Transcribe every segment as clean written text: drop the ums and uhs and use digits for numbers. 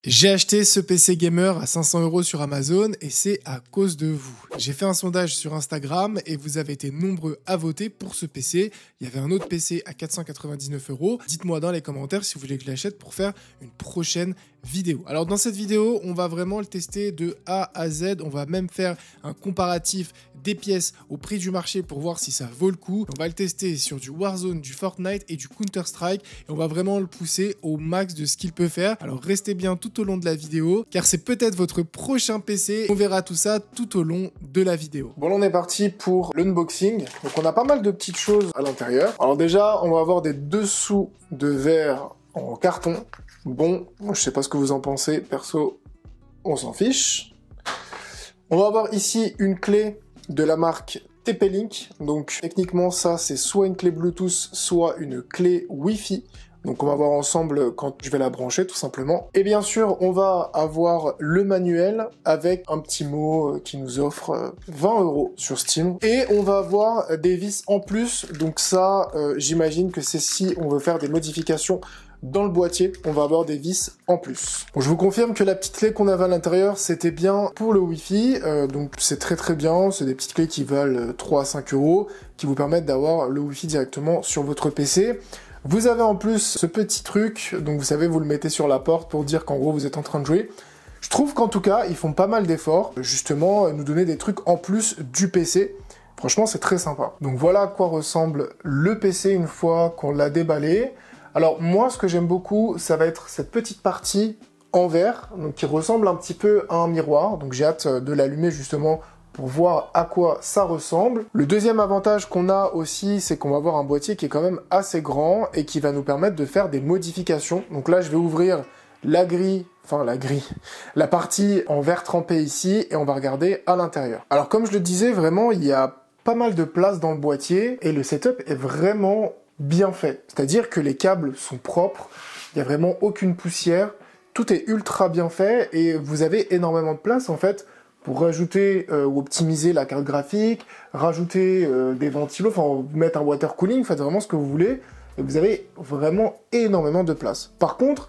J'ai acheté ce PC gamer à 500 € sur Amazon et c'est à cause de vous. J'ai fait un sondage sur Instagram et vous avez été nombreux à voter pour ce PC. Il y avait un autre PC à 499 €. Dites-moi dans les commentaires si vous voulez que je l'achète pour faire une prochaine vidéo. Alors dans cette vidéo, on va vraiment le tester de A à Z. On va même faire un comparatif des pièces au prix du marché pour voir si ça vaut le coup. On va le tester sur du Warzone, du Fortnite et du Counter-Strike et on va vraiment le pousser au max de ce qu'il peut faire. Alors restez bien tout au long de la vidéo car c'est peut-être votre prochain PC. On verra tout ça tout au long de la vidéo. Bon, là on est parti pour l'unboxing. Donc on a pas mal de petites choses à l'intérieur. Alors déjà, on va avoir des dessous de verre en carton. Bon, moi je sais pas ce que vous en pensez, perso, on s'en fiche. On va avoir ici une clé de la marque TP-Link. Donc techniquement ça c'est soit une clé Bluetooth, soit une clé Wi-Fi. Donc on va voir ensemble quand je vais la brancher tout simplement. Et bien sûr on va avoir le manuel avec un petit mot qui nous offre 20 € sur Steam. Et on va avoir des vis en plus, donc ça j'imagine que c'est si on veut faire des modifications dans le boîtier, on va avoir des vis en plus. Bon, je vous confirme que la petite clé qu'on avait à l'intérieur, c'était bien pour le Wi-Fi, donc c'est très bien, c'est des petites clés qui valent 3 à 5 €, qui vous permettent d'avoir le Wi-Fi directement sur votre PC. Vous avez en plus ce petit truc, donc vous savez, vous le mettez sur la porte pour dire qu'en gros vous êtes en train de jouer. Je trouve qu'en tout cas, ils font pas mal d'efforts, justement, nous donner des trucs en plus du PC. Franchement, c'est très sympa. Donc voilà à quoi ressemble le PC une fois qu'on l'a déballé. Alors moi, ce que j'aime beaucoup, ça va être cette petite partie en verre, donc qui ressemble un petit peu à un miroir. Donc j'ai hâte de l'allumer justement pour voir à quoi ça ressemble. Le deuxième avantage qu'on a aussi, c'est qu'on va avoir un boîtier qui est quand même assez grand et qui va nous permettre de faire des modifications. Donc là, je vais ouvrir la partie en verre trempé ici et on va regarder à l'intérieur. Alors comme je le disais, vraiment, il y a pas mal de place dans le boîtier et le setup est vraiment bien fait. C'est-à-dire que les câbles sont propres, il n'y a vraiment aucune poussière, tout est ultra bien fait et vous avez énormément de place en fait pour rajouter ou optimiser la carte graphique, rajouter des ventilos, enfin mettre un water cooling, faites vraiment ce que vous voulez et vous avez vraiment énormément de place. Par contre,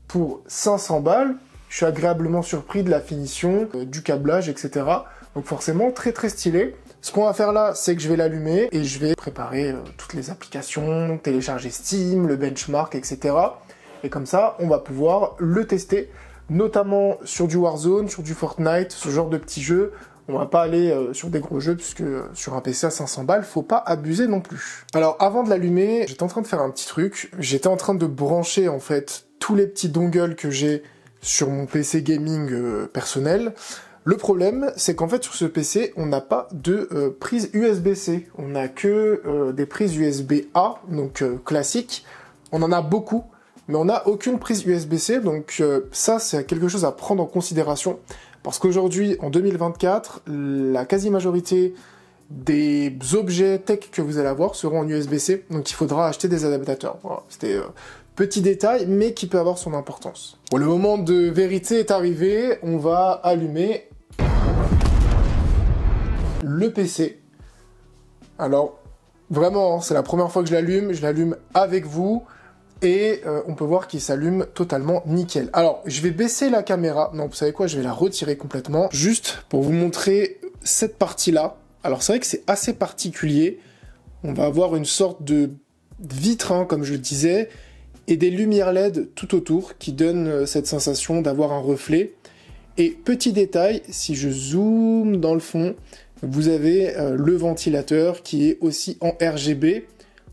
pour 500 balles, je suis agréablement surpris de la finition, du câblage, etc. Donc forcément très stylé. Ce qu'on va faire là, c'est que je vais l'allumer et je vais préparer toutes les applications, télécharger Steam, le benchmark, etc. Et comme ça, on va pouvoir le tester, notamment sur du Warzone, sur du Fortnite, ce genre de petits jeux. On va pas aller sur des gros jeux, puisque sur un PC à 500 balles, faut pas abuser non plus. Alors avant de l'allumer, j'étais en train de faire un petit truc. J'étais en train de brancher en fait tous les petits dongles que j'ai sur mon PC gaming personnel. Le problème, c'est qu'en fait, sur ce PC, on n'a pas de prise USB-C. On n'a que des prises USB-A, donc classiques. On en a beaucoup, mais on n'a aucune prise USB-C, donc ça, c'est quelque chose à prendre en considération. Parce qu'aujourd'hui, en 2024, la quasi-majorité des objets tech que vous allez avoir seront en USB-C, donc il faudra acheter des adaptateurs. Voilà, c'était petit détail, mais qui peut avoir son importance. Bon, le moment de vérité est arrivé, on va allumer le PC. Alors, vraiment, c'est la première fois que je l'allume avec vous, et on peut voir qu'il s'allume totalement nickel. Alors, je vais baisser la caméra, non, vous savez quoi, je vais la retirer complètement, juste pour vous montrer cette partie-là. Alors, c'est vrai que c'est assez particulier, on va avoir une sorte de vitre, hein, comme je le disais, et des lumières LED tout autour, qui donnent cette sensation d'avoir un reflet. Et petit détail, si je zoome dans le fond, vous avez le ventilateur qui est aussi en RGB.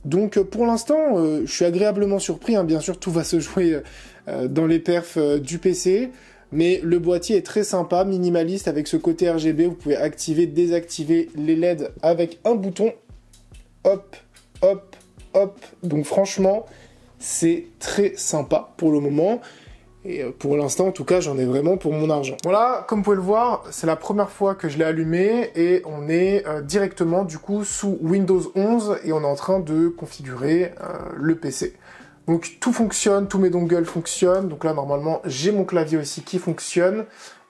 Donc pour l'instant, je suis agréablement surpris, hein. Bien sûr, tout va se jouer dans les perfs du PC. Mais le boîtier est très sympa, minimaliste, avec ce côté RGB. Vous pouvez activer, désactiver les LED avec un bouton. Hop, hop, hop. Donc franchement, c'est très sympa pour le moment. Et pour l'instant, en tout cas, j'en ai vraiment pour mon argent. Voilà, comme vous pouvez le voir, c'est la première fois que je l'ai allumé et on est directement, du coup, sous Windows 11 et on est en train de configurer le PC. Donc, tout fonctionne, tous mes dongles fonctionnent. Donc là, normalement, j'ai mon clavier aussi qui fonctionne.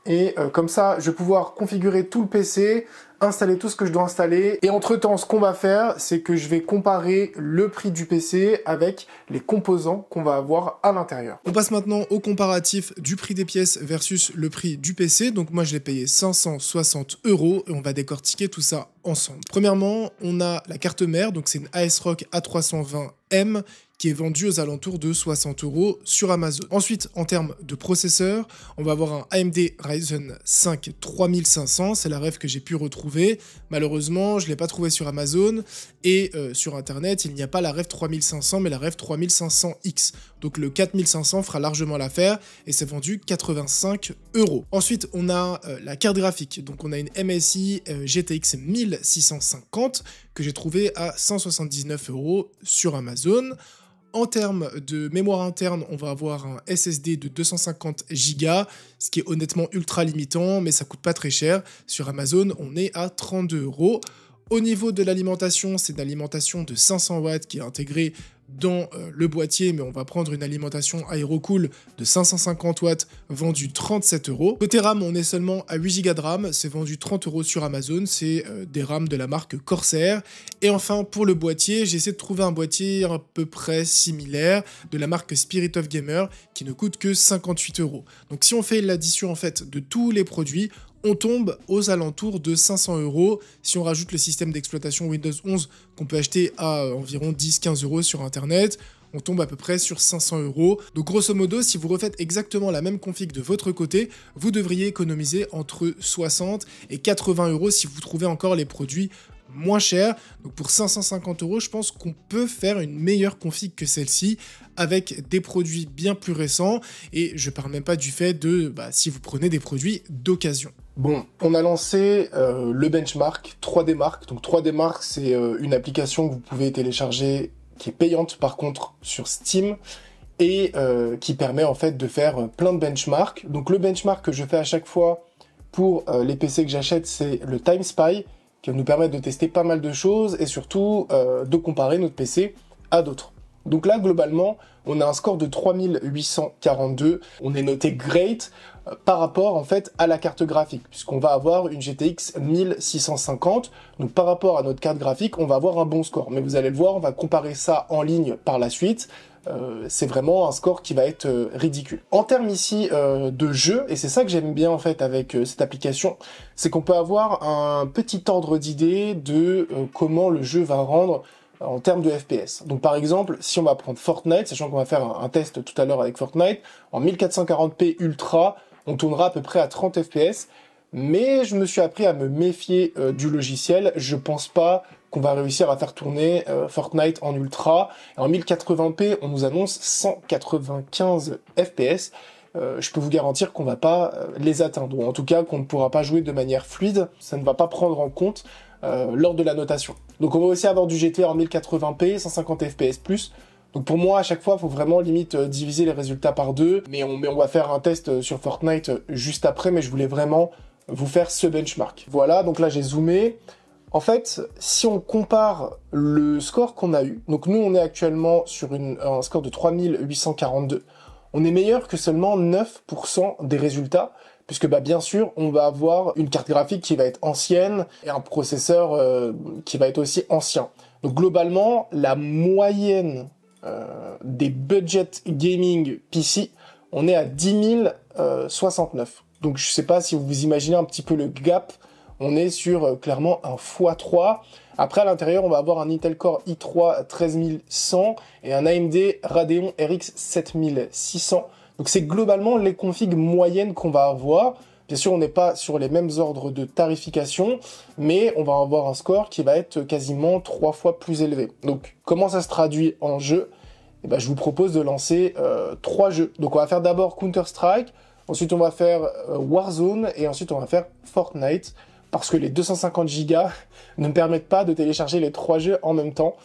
Et comme ça, je vais pouvoir configurer tout le PC, installer tout ce que je dois installer. Et entre-temps, ce qu'on va faire, c'est que je vais comparer le prix du PC avec les composants qu'on va avoir à l'intérieur. On passe maintenant au comparatif du prix des pièces versus le prix du PC. Donc moi, je l'ai payé 560 € et on va décortiquer tout ça ensemble. Premièrement, on a la carte mère, donc c'est une ASRock A320M qui est vendue aux alentours de 60 € sur Amazon. Ensuite, en termes de processeur, on va avoir un AMD Ryzen 5 3500, c'est la ref que j'ai pu retrouver. Malheureusement, je ne l'ai pas trouvé sur Amazon et sur Internet, il n'y a pas la ref 3500, mais la ref 3500X. Donc le 4500 fera largement l'affaire et c'est vendu 85 €. Ensuite, on a la carte graphique. Donc on a une MSI GTX 1650 que j'ai trouvé à 179 € sur Amazon. En termes de mémoire interne, on va avoir un SSD de 250 Go, ce qui est honnêtement ultra limitant, mais ça coûte pas très cher. Sur Amazon, on est à 32 €. Au niveau de l'alimentation, c'est une alimentation de 500 watts qui est intégrée dans le boîtier, mais on va prendre une alimentation Aerocool de 550 watts vendue 37 €. Côté RAM, on est seulement à 8 Go de RAM, c'est vendu 30 € sur Amazon, c'est des RAM de la marque Corsair. Et enfin, pour le boîtier, j'ai essayé de trouver un boîtier à peu près similaire de la marque Spirit of Gamer qui ne coûte que 58 €. Donc si on fait l'addition en fait de tous les produits, on tombe aux alentours de 500 €. Si on rajoute le système d'exploitation Windows 11 qu'on peut acheter à environ 10-15 € sur Internet, on tombe à peu près sur 500 €. Donc grosso modo, si vous refaites exactement la même config de votre côté, vous devriez économiser entre 60 et 80 € si vous trouvez encore les produits moins cher. Donc pour 550 €, je pense qu'on peut faire une meilleure config que celle-ci avec des produits bien plus récents et je parle même pas du fait de si vous prenez des produits d'occasion. Bon, on a lancé le benchmark 3D Mark. Donc 3D Mark, c'est une application que vous pouvez télécharger qui est payante par contre sur Steam et qui permet en fait de faire plein de benchmarks. Donc le benchmark que je fais à chaque fois pour les PC que j'achète, c'est le Time Spy qui va nous permettre de tester pas mal de choses et surtout de comparer notre PC à d'autres. Donc là, globalement, on a un score de 3842. On est noté Great par rapport, en fait, à la carte graphique, puisqu'on va avoir une GTX 1650. Donc, par rapport à notre carte graphique, on va avoir un bon score. Mais vous allez le voir, on va comparer ça en ligne par la suite. C'est vraiment un score qui va être ridicule. En termes ici de jeu, et c'est ça que j'aime bien en fait avec cette application, c'est qu'on peut avoir un petit ordre d'idée de comment le jeu va rendre en termes de FPS. Donc par exemple, si on va prendre Fortnite, sachant qu'on va faire un test tout à l'heure avec Fortnite, en 1440p Ultra, on tournera à peu près à 30 FPS, mais je me suis appris à me méfier du logiciel. Je pense pas qu'on va réussir à faire tourner Fortnite en Ultra. En 1080p, on nous annonce 195 FPS. Je peux vous garantir qu'on va pas les atteindre, ou en tout cas qu'on ne pourra pas jouer de manière fluide. Ça ne va pas prendre en compte lors de la notation. Donc on va aussi avoir du GTA en 1080p, 150 FPS+. Donc pour moi, à chaque fois, il faut vraiment limite diviser les résultats par deux. Mais on va faire un test sur Fortnite juste après, mais je voulais vraiment vous faire ce benchmark. Voilà, donc là j'ai zoomé. En fait, si on compare le score qu'on a eu, donc nous on est actuellement sur un score de 3842, on est meilleur que seulement 9% des résultats, puisque bien sûr on va avoir une carte graphique qui va être ancienne et un processeur qui va être aussi ancien. Donc globalement, la moyenne des budget gaming PC, on est à 10 069. Donc je sais pas si vous imaginez un petit peu le gap. On est sur clairement un x3. Après, à l'intérieur, on va avoir un Intel Core i3 13100 et un AMD Radeon RX 7600. Donc c'est globalement les configs moyennes qu'on va avoir. Bien sûr, on n'est pas sur les mêmes ordres de tarification, mais on va avoir un score qui va être quasiment 3 fois plus élevé. Donc comment ça se traduit en jeu ? Je vous propose de lancer 3 jeux. Donc on va faire d'abord Counter-Strike, ensuite on va faire Warzone et ensuite on va faire Fortnite. Parce que les 250 Go ne me permettent pas de télécharger les 3 jeux en même temps,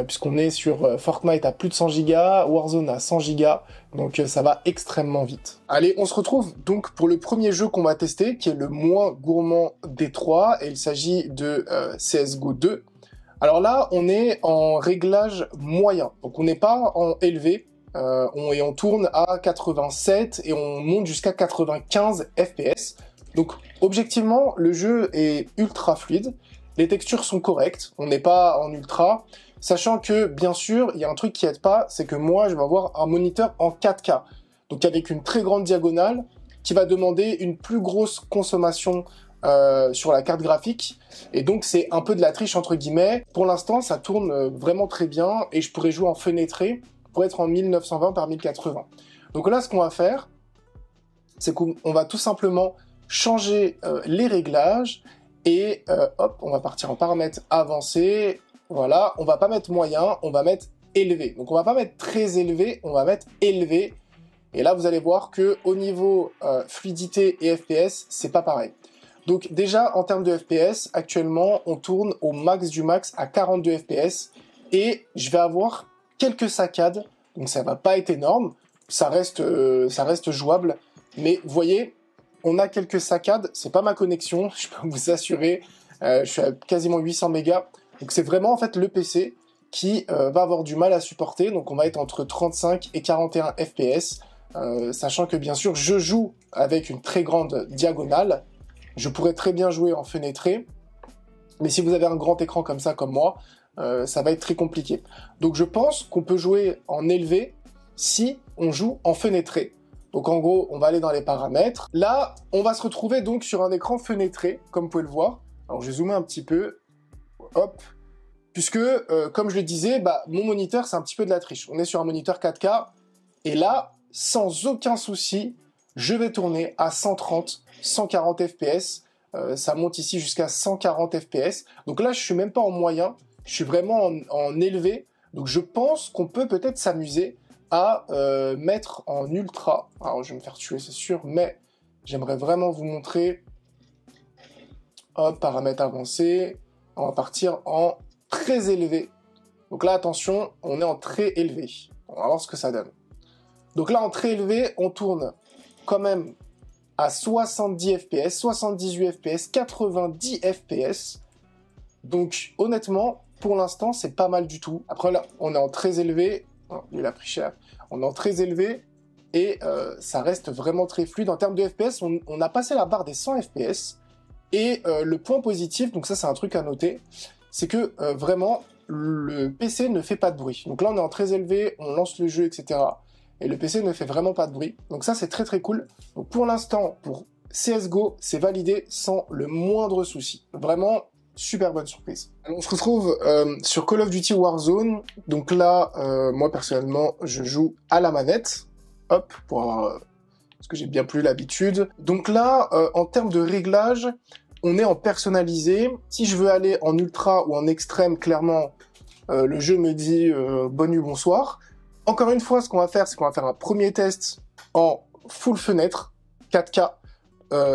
puisqu'on est sur Fortnite à plus de 100 Go, Warzone à 100 Go, donc ça va extrêmement vite. Allez, on se retrouve donc pour le premier jeu qu'on va tester, qui est le moins gourmand des 3, et il s'agit de CSGO 2. Alors là, on est en réglage moyen, donc on n'est pas en élevé, et on tourne à 87 et on monte jusqu'à 95 FPS. Donc objectivement, le jeu est ultra fluide, les textures sont correctes, on n'est pas en ultra, sachant que bien sûr, il y a un truc qui aide pas, c'est que moi je vais avoir un moniteur en 4K, donc avec une très grande diagonale, qui va demander une plus grosse consommation sur la carte graphique, et donc c'est un peu de la triche entre guillemets. Pour l'instant, ça tourne vraiment très bien, et je pourrais jouer en fenêtré pour être en 1920 par 1080. Donc là, ce qu'on va faire, c'est qu'on va tout simplement changer les réglages, et hop, on va partir en paramètres avancés. Voilà, on va pas mettre moyen, on va mettre élevé. Donc on va pas mettre très élevé, on va mettre élevé. Et là, vous allez voir que au niveau fluidité et FPS, c'est pas pareil. Donc déjà, en termes de FPS, actuellement, on tourne au max du max à 42 FPS. Et je vais avoir quelques saccades, donc ça va pas être énorme. Ça reste jouable. Mais vous voyez, on a quelques saccades. C'est pas ma connexion, je peux vous assurer. Je suis à quasiment 800 mégas. Donc c'est vraiment en fait le PC qui va avoir du mal à supporter. Donc on va être entre 35 et 41 FPS. Sachant que bien sûr, je joue avec une très grande diagonale. Je pourrais très bien jouer en fenêtré, mais si vous avez un grand écran comme ça, comme moi, ça va être très compliqué. Donc je pense qu'on peut jouer en élevé si on joue en fenêtré. Donc en gros, on va aller dans les paramètres. Là, on va se retrouver donc sur un écran fenêtré, comme vous pouvez le voir. Alors je vais zoomer un petit peu, hop, puisque, comme je le disais, mon moniteur, c'est un petit peu de la triche. On est sur un moniteur 4K, et là, sans aucun souci, je vais tourner à 130, 140 FPS. Ça monte ici jusqu'à 140 FPS. Donc là, je suis même pas en moyen, je suis vraiment en élevé. Donc je pense qu'on peut peut-être s'amuser à mettre en ultra. Alors je vais me faire tuer, c'est sûr, mais j'aimerais vraiment vous montrer. Hop, paramètres avancés. On va partir en très élevé. Donc là, attention, on est en très élevé. On va voir ce que ça donne. Donc là, en très élevé, on tourne quand même à 70 FPS, 78 FPS, 90 FPS. Donc honnêtement, pour l'instant, c'est pas mal du tout. Après là, on est en très élevé. Oh, il a pris cher. On est en très élevé et ça reste vraiment très fluide. En termes de FPS, on a passé la barre des 100 FPS. Et le point positif, donc ça c'est un truc à noter, c'est que vraiment, le PC ne fait pas de bruit. Donc là, on est en très élevé, on lance le jeu, etc. Et le PC ne fait vraiment pas de bruit. Donc ça, c'est très très cool. Donc pour l'instant, pour CSGO, c'est validé sans le moindre souci. Vraiment, super bonne surprise. Alors, on se retrouve sur Call of Duty Warzone. Donc là, moi personnellement, je joue à la manette. Hop, pour avoir... parce que j'ai bien plus l'habitude. Donc là, en termes de réglage, on est en personnalisé. Si je veux aller en ultra ou en extrême, clairement, le jeu me dit bonne nuit, bonsoir. Encore une fois, ce qu'on va faire, c'est qu'on va faire un premier test en full fenêtre, 4K,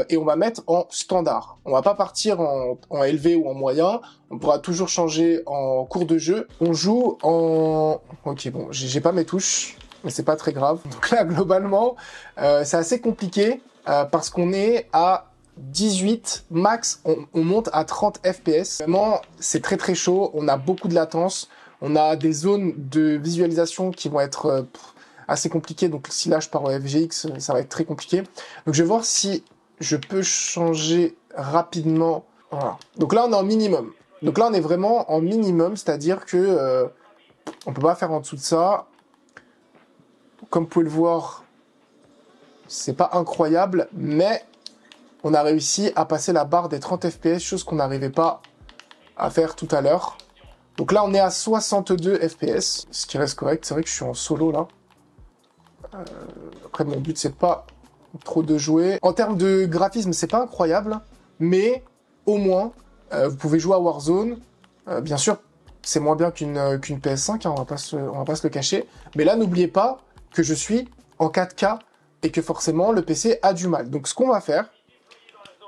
et on va mettre en standard. On va pas partir en élevé ou en moyen, on pourra toujours changer en cours de jeu. On joue en... Ok, bon, j'ai pas mes touches, mais c'est pas très grave. Donc là, globalement, c'est assez compliqué, parce qu'on est à 18 max, on monte à 30 FPS. Vraiment, c'est très très chaud, on a beaucoup de latence. On a des zones de visualisation qui vont être assez compliquées. Donc si là je pars au FGX, ça va être très compliqué. Donc je vais voir si je peux changer rapidement. Voilà. Donc là on est en minimum. Donc là on est vraiment en minimum, c'est-à-dire que on peut pas faire en dessous de ça. Comme vous pouvez le voir, c'est pas incroyable, mais on a réussi à passer la barre des 30 FPS, chose qu'on n'arrivait pas à faire tout à l'heure. Donc là, on est à 62 FPS, ce qui reste correct. C'est vrai que je suis en solo, là. Après, mon but, c'est pas trop de jouer. En termes de graphisme, c'est pas incroyable, mais au moins, vous pouvez jouer à Warzone. Bien sûr, c'est moins bien qu'une PS5, hein, on va pas se le cacher. Mais là, n'oubliez pas que je suis en 4K et que forcément, le PC a du mal. Donc, ce qu'on va faire,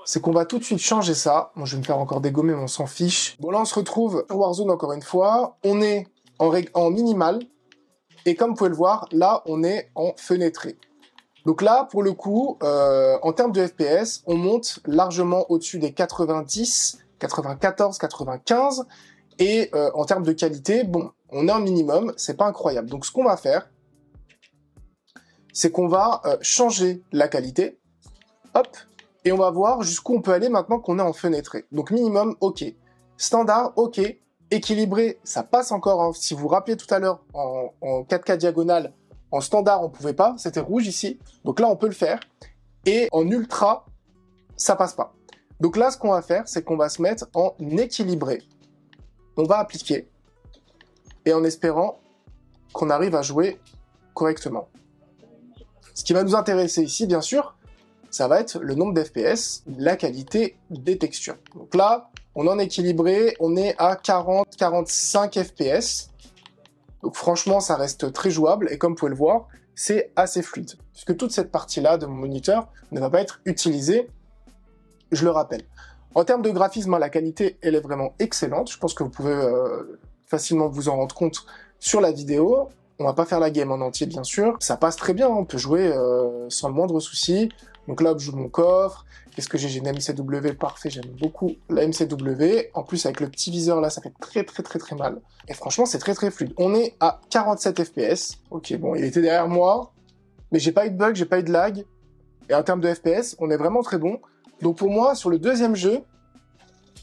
c'est qu'on va tout de suite changer ça. Bon, je vais me faire encore dégommer, mais on s'en fiche. Bon, là, on se retrouve sur Warzone encore une fois. On est en minimal. Et comme vous pouvez le voir, là, on est en fenêtré. Donc là, pour le coup, en termes de FPS, on monte largement au-dessus des 90, 94, 95. Et en termes de qualité, bon, on est en minimum. C'est pas incroyable. Donc, ce qu'on va faire, c'est qu'on va changer la qualité. Hop. Et on va voir jusqu'où on peut aller maintenant qu'on est en fenêtré. Donc minimum, ok. Standard, ok. Équilibré, ça passe encore. Hein. Si vous vous rappelez tout à l'heure, en 4K diagonale, en standard, on pouvait pas. C'était rouge ici. Donc là, on peut le faire. Et en ultra, ça passe pas. Donc là, ce qu'on va faire, c'est qu'on va se mettre en équilibré. On va appliquer. Et en espérant qu'on arrive à jouer correctement. Ce qui va nous intéresser ici, bien sûr, ça va être le nombre d'FPS, la qualité des textures. Donc là, on est en équilibré, on est à 40-45 FPS. Donc franchement, ça reste très jouable, et comme vous pouvez le voir, c'est assez fluide. Puisque toute cette partie-là de mon moniteur ne va pas être utilisée, je le rappelle. En termes de graphisme, la qualité, elle est vraiment excellente. Je pense que vous pouvez facilement vous en rendre compte sur la vidéo. On va pas faire la game en entier, bien sûr. Ça passe très bien, on peut jouer sans le moindre souci. Donc là, je joue mon coffre. Qu'est-ce que j'ai? J'ai une MCW, parfait, j'aime beaucoup la MCW. En plus, avec le petit viseur là, ça fait très mal. Et franchement, c'est très fluide. On est à 47 FPS. Ok, bon, il était derrière moi, mais j'ai pas eu de bug, j'ai pas eu de lag. Et en termes de FPS, on est vraiment très bon. Donc pour moi, sur le deuxième jeu,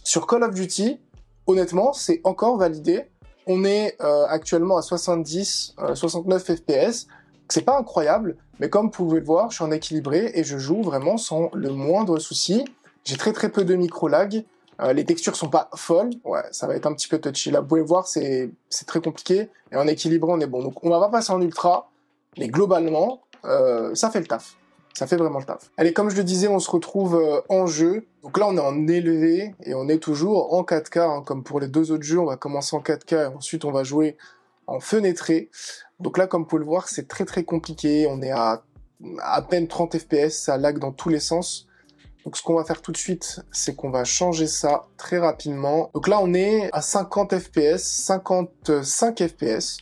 sur Call of Duty, honnêtement, c'est encore validé. On est actuellement à 70, 69 FPS. C'est pas incroyable, mais comme vous pouvez le voir, je suis en équilibré et je joue vraiment sans le moindre souci. J'ai très peu de micro-lag. Les textures sont pas folles. Ouais, ça va être un petit peu touchy. Là, vous pouvez voir, c'est très compliqué. Et en équilibré, on est bon. Donc on va pas passer en ultra, mais globalement, ça fait le taf. Ça fait vraiment le taf. Allez, comme je le disais, on se retrouve en jeu. Donc là, on est en élevé et on est toujours en 4K. Hein, comme pour les deux autres jeux, on va commencer en 4K et ensuite on va jouer en fenêtré. Donc là, comme vous pouvez le voir, c'est très compliqué. On est à peine 30 FPS, ça lag dans tous les sens. Donc ce qu'on va faire tout de suite, c'est qu'on va changer ça très rapidement. Donc là, on est à 50 FPS, 55 FPS.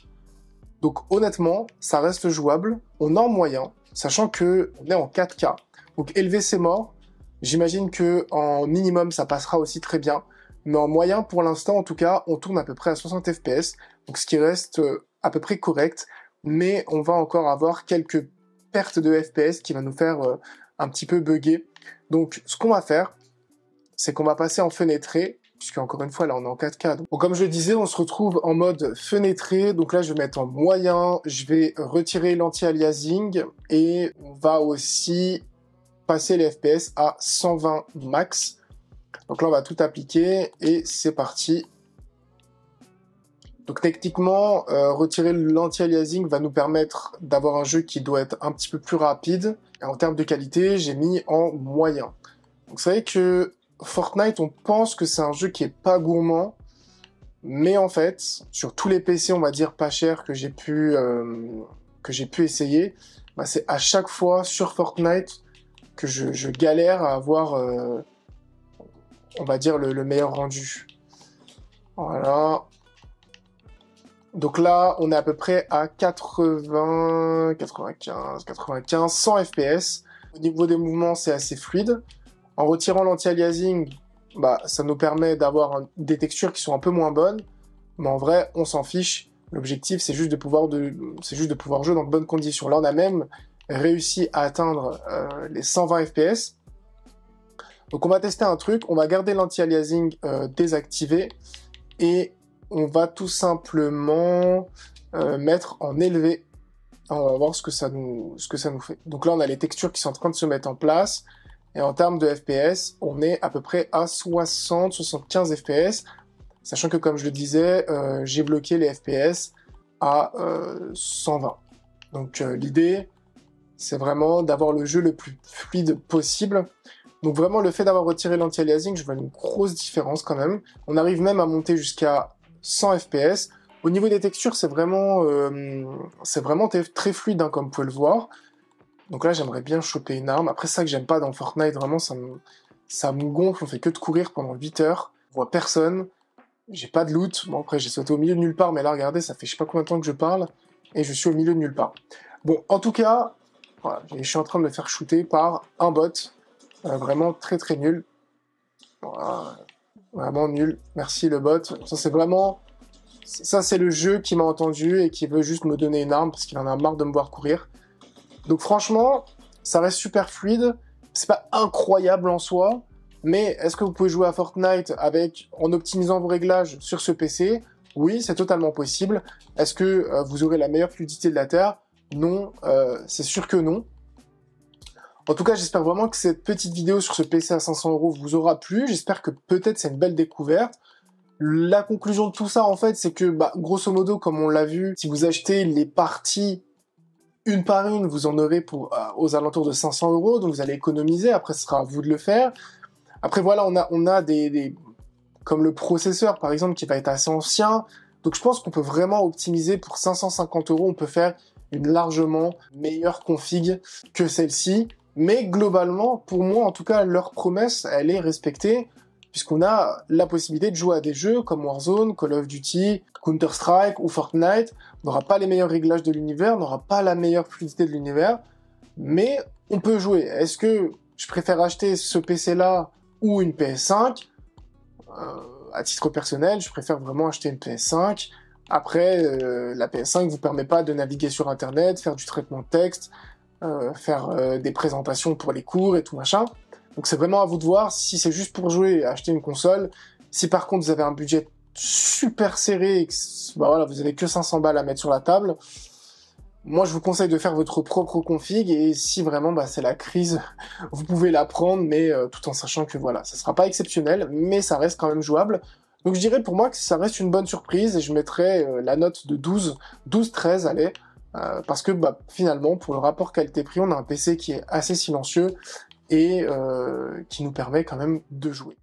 Donc honnêtement, ça reste jouable. On est en moyen, sachant que on est en 4K. Donc élevé, c'est mort. J'imagine que en minimum, ça passera aussi très bien. Mais en moyen, pour l'instant, en tout cas, on tourne à peu près à 60 FPS. Donc ce qui reste à peu près correct. Mais on va encore avoir quelques pertes de FPS qui va nous faire un petit peu bugger. Donc ce qu'on va faire, c'est qu'on va passer en fenêtré. Puisque encore une fois, là, on est en 4K. Donc, comme je le disais, on se retrouve en mode fenêtré. Donc là, je vais mettre en moyen. Je vais retirer l'anti-aliasing. Et on va aussi passer les FPS à 120 max. Donc là, on va tout appliquer. Et c'est parti. Donc techniquement, retirer l'anti-aliasing va nous permettre d'avoir un jeu qui doit être un petit peu plus rapide. Et en termes de qualité, j'ai mis en moyen. Donc c'est vrai que Fortnite, on pense que c'est un jeu qui est pas gourmand, mais en fait, sur tous les PC, on va dire pas chers que j'ai pu essayer, bah c'est à chaque fois sur Fortnite que je galère à avoir, on va dire le meilleur rendu. Voilà. Donc là, on est à peu près à 80, 95, 100 FPS. Au niveau des mouvements, c'est assez fluide. En retirant l'anti-aliasing, bah, ça nous permet d'avoir des textures qui sont un peu moins bonnes, mais en vrai, on s'en fiche. L'objectif, c'est juste de pouvoir jouer dans de bonnes conditions. Là, on a même réussi à atteindre les 120 FPS. Donc, on va tester un truc. On va garder l'anti-aliasing désactivé et on va tout simplement mettre en élevé. On va voir ce que ça nous fait. Donc là, on a les textures qui sont en train de se mettre en place. Et en termes de FPS, on est à peu près à 60-75 FPS, sachant que, comme je le disais, j'ai bloqué les FPS à 120. Donc l'idée, c'est vraiment d'avoir le jeu le plus fluide possible. Donc vraiment, le fait d'avoir retiré l'anti-aliasing, je vois une grosse différence quand même. On arrive même à monter jusqu'à 100 FPS. Au niveau des textures, c'est vraiment très fluide, hein, comme vous pouvez le voir. Donc là, j'aimerais bien choper une arme. Après, ça que j'aime pas dans Fortnite, vraiment, ça me gonfle. On fait que de courir pendant 8 heures. On voit personne. J'ai pas de loot. Bon, après, j'ai sauté au milieu de nulle part, mais là, regardez, ça fait je sais pas combien de temps que je parle, et je suis au milieu de nulle part. Bon, en tout cas, voilà, je suis en train de me faire shooter par un bot. Vraiment très nul. Voilà. Vraiment nul. Merci, le bot. Ça, c'est le jeu qui m'a entendu et qui veut juste me donner une arme parce qu'il en a marre de me voir courir. Donc franchement, ça reste super fluide. c'est pas incroyable en soi, mais est-ce que vous pouvez jouer à Fortnite en optimisant vos réglages sur ce PC? Oui, c'est totalement possible. Est-ce que vous aurez la meilleure fluidité de la Terre? Non, c'est sûr que non. En tout cas, j'espère vraiment que cette petite vidéo sur ce PC à 500 € vous aura plu. J'espère que peut-être c'est une belle découverte. La conclusion de tout ça, en fait, c'est que, grosso modo, comme on l'a vu, si vous achetez les parties une par une, vous en aurez pour aux alentours de 500 €, donc vous allez économiser. Après, ce sera à vous de le faire. Après, voilà, on a comme le processeur, par exemple, qui va être assez ancien. Donc, je pense qu'on peut vraiment optimiser pour 550 €. On peut faire une largement meilleure config que celle-ci. Mais globalement, pour moi, en tout cas, leur promesse, elle est respectée, puisqu'on a la possibilité de jouer à des jeux comme Warzone, Call of Duty, Counter-Strike ou Fortnite. On n'aura pas les meilleurs réglages de l'univers, on n'aura pas la meilleure fluidité de l'univers, mais on peut jouer. Est-ce que je préfère acheter ce PC-là ou une PS5 ? À titre personnel, je préfère vraiment acheter une PS5. Après, la PS5 vous permet pas de naviguer sur Internet, faire du traitement de texte, faire des présentations pour les cours et tout machin. Donc c'est vraiment à vous de voir si c'est juste pour jouer et acheter une console. Si par contre vous avez un budget super serré et que voilà, vous avez que 500 balles à mettre sur la table, moi je vous conseille de faire votre propre config et si vraiment c'est la crise, vous pouvez la prendre, mais tout en sachant que voilà, ça sera pas exceptionnel, mais ça reste quand même jouable. Donc je dirais pour moi que ça reste une bonne surprise et je mettrais la note de 12-13, allez, parce que finalement, pour le rapport qualité-prix, on a un PC qui est assez silencieux et qui nous permet quand même de jouer.